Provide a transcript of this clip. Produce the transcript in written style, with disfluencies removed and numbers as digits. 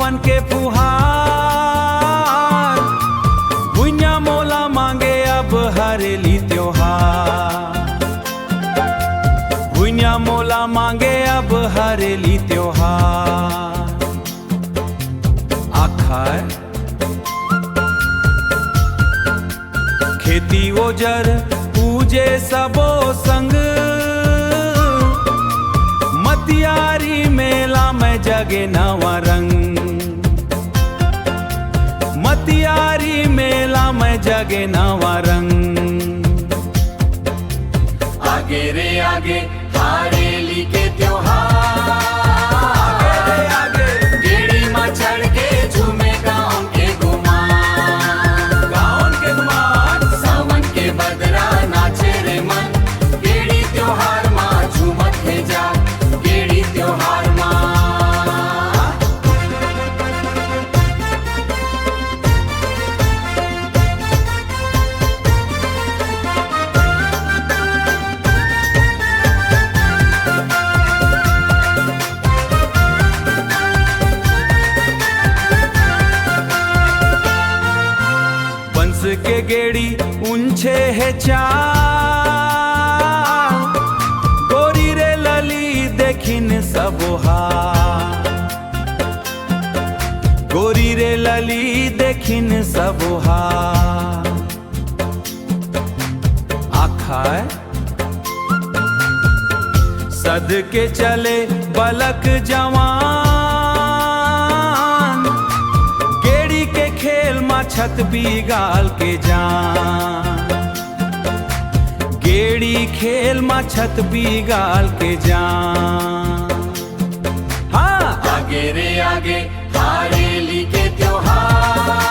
सावन के फुहार, भुइयां मोला मांगे अब हरेली त्योहार, भुइयां मोला मांगे अब हरेली त्योहार। आखर खेती ओजर पूजे सबो संग, मतियारी मेला में जगे नवा रंग, मतियारी मेला में जगे नवा रंग। आगे रे आगे हरेली के त्योहार, आगे रे आगे गेड़ी में चढ़ के झूमे गाँव के गुमान, गाँव के गुमान। सावन के बदरा नाचे रे मन, गेड़ी त्योहार माँ झूमत है जा, गेड़ी त्योहार माँ। बंस के गेड़ी ऊंचे है चाल, गोरी रे लली देखिन सबोहा, गोरी रे लली देखिन सबोहा। आखा सद के चले बलक जवान, गेड़ी के खेल मा छत बिगाल के जान, गेड़ी खेल मा छत बिगाल के जान। हाँ आगे रे आगे हरेली के त्योहार,